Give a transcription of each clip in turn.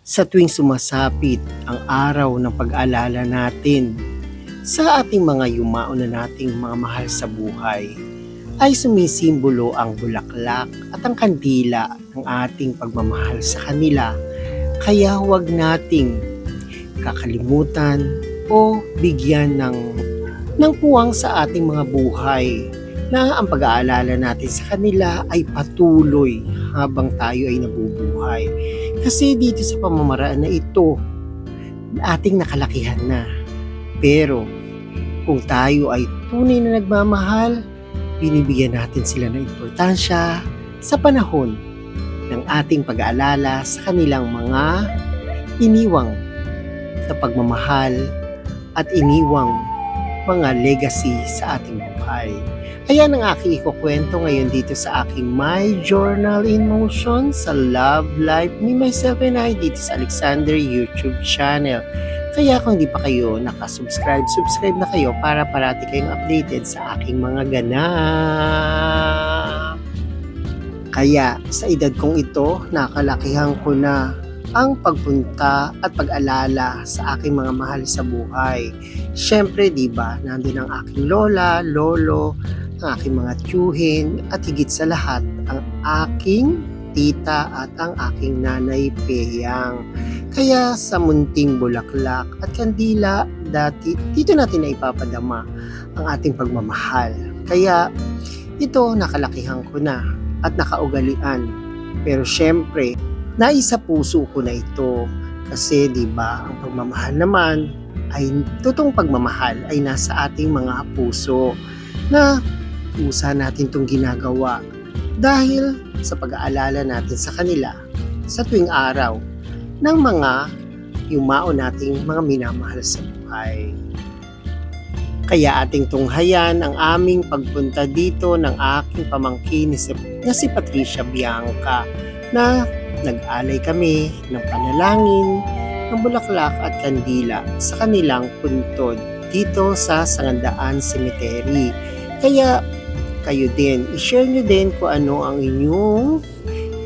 Sa tuwing sumasapit ang araw ng pag-aalala natin sa ating mga yumao na nating mga mahal sa buhay, ay sumisimbolo ang bulaklak at ang kandila ng ating pagmamahal sa kanila. Kaya huwag nating kakalimutan o bigyan ng puwang sa ating mga buhay na ang pag-aalala natin sa kanila ay patuloy habang tayo ay nabubuhay. Kasi dito sa pamamaraan na ito, ating nakalakihan na. Pero kung tayo ay tunay na nagmamahal, binibigyan natin sila ng importansya sa panahon ng ating pag-aalala sa kanilang mga iniwang na pagmamahal at iniwang mga legacy sa ating buhay. Ayan ang aking ikukwento ngayon dito sa aking My Journal in Motion sa Love Life Me, Myself and I dito sa Alexander YouTube channel. Kaya kung hindi pa kayo nakasubscribe, subscribe na kayo para parati kayong updated sa aking mga ganap. Kaya sa edad kong ito, nakalakihan ko na ang pagpunta at pag-alala sa aking mga mahal sa buhay. Siyempre, diba, nandun ang aking lola, lolo, ang aking mga tiyuhin, at higit sa lahat, ang aking tita at ang aking nanay Peyang. Kaya sa munting bulaklak at kandila, dito natin na ipapadama ang ating pagmamahal. Kaya ito nakalakihan ko na at nakaugalian. Pero syempre, naisa puso ko na ito kasi 'di ba ang pagmamahal naman ay totoong pagmamahal ay nasa ating mga puso na kusa natin itong ginagawa dahil sa pag-aalala natin sa kanila sa tuwing araw ng mga yumao nating mga minamahal sa buhay. Kaya ating tunghayan ang aming pagpunta dito ng aking pamangkin na si Patricia Bianca na nag-alay kami ng panalangin, ng bulaklak at kandila sa kanilang puntod dito sa Sangandaan Cemetery. Kaya kayo din, i-share nyo din kung ano ang inyong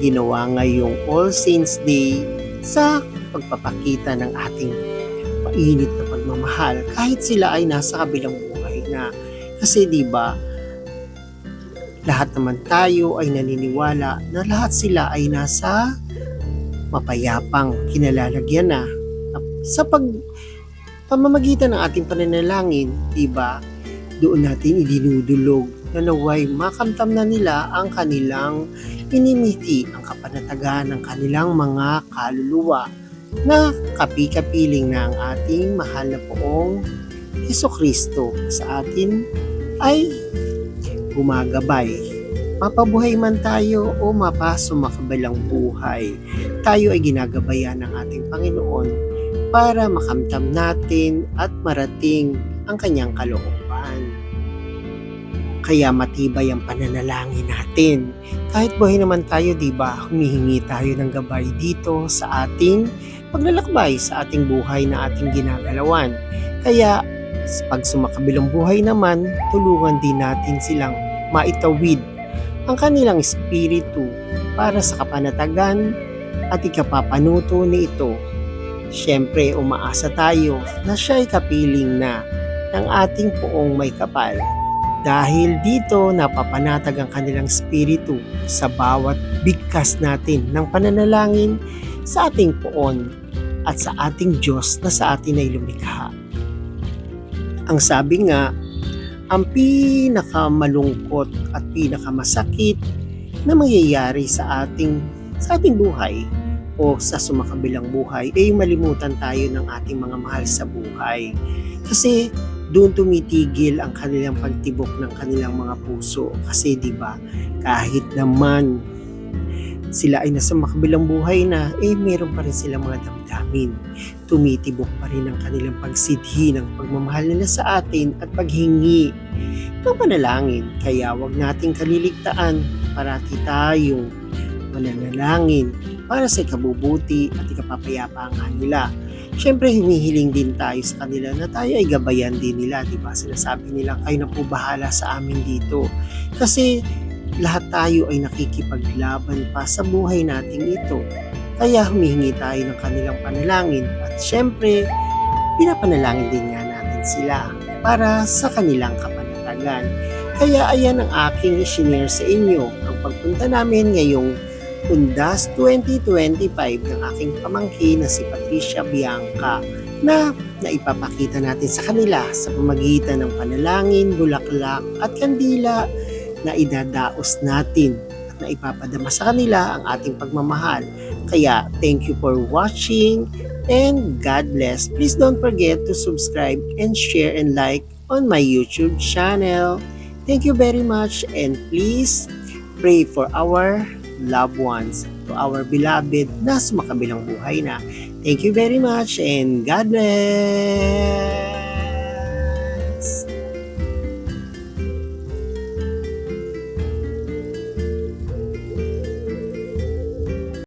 ginawa ngayong All Saints Day sa pagpapakita ng ating mainit na pagmamahal kahit sila ay nasa kabilang buhay na. Kasi diba, lahat naman tayo ay naniniwala na lahat sila ay nasa mapayapang kinalalagyan na. Sa pamamagitan ng ating pananalangin, diba, doon natin idinudulog na naway makamtam na nila ang kanilang inimiti, ang kapanatagan ng kanilang mga kaluluwa na kapi-kapiling na ang ating mahal na poong Hesukristo sa atin ay gumagabay. Mapabuhay man tayo o mapasumakabalang buhay, tayo ay ginagabayan ng ating Panginoon para makamtam natin at marating ang kanyang kalooban. Kaya matibay ang pananalangin natin. Kahit buhay naman tayo, diba, humihingi tayo ng gabay dito sa ating paglalakbay, sa ating buhay na ating ginagalawan. Kaya pag sumakabilang buhay naman, tulungan din natin silang maitawid ang kanilang espiritu para sa kapanatagan at ikapapanuto nito. Siyempre, umaasa tayo na siya'y kapiling na ng ating poong may kapal. Dahil dito napapanatag ang kanilang espiritu sa bawat bigkas natin ng pananalangin sa ating poon at sa ating Diyos na sa atin ay lumikha. Ang sabi nga, ang pinakamalungkot at pinakamasakit na mangyayari sa ating buhay o sa sumakabilang buhay ay malimutan tayo ng ating mga mahal sa buhay. Kasi doon tumitigil ang kanilang pagtibok ng kanilang mga puso. Kasi diba, kahit naman sila ay nasa makabilang buhay na, meron pa rin silang mga damdamin. Tumitibok pa rin ang kanilang pagsidhi ng pagmamahal nila sa atin at paghingi ng panalangin. Kaya wag nating kaliligtaan, parati tayong mananalangin para sa ikabubuti at ikapapayapaan nila. Siyempre, humihiling din tayo sa kanila na tayo ay gabayan din nila, diba? Sinasabi nila, kayo na po bahala sa amin dito. Kasi lahat tayo ay nakikipaglaban pa sa buhay nating ito. Kaya humihingi tayo ng kanilang panalangin at syempre, pinapanalangin din nga natin sila para sa kanilang kapanatagan. Kaya ayan ang aking isinare sa inyo, ang pagpunta namin ngayong Undas 2025 ng aking pamangkin na si Patricia Bianca na naipapakita natin sa kanila sa pamagitan ng panalangin, bulaklak at kandila na idadaos natin at na ipapadama sa kanila ang ating pagmamahal. Kaya thank you for watching and God bless. Please don't forget to subscribe and share and like on my YouTube channel. Thank you very much and please pray for our loved ones, to our beloved na sumakabilang buhay na. Thank you very much and God bless!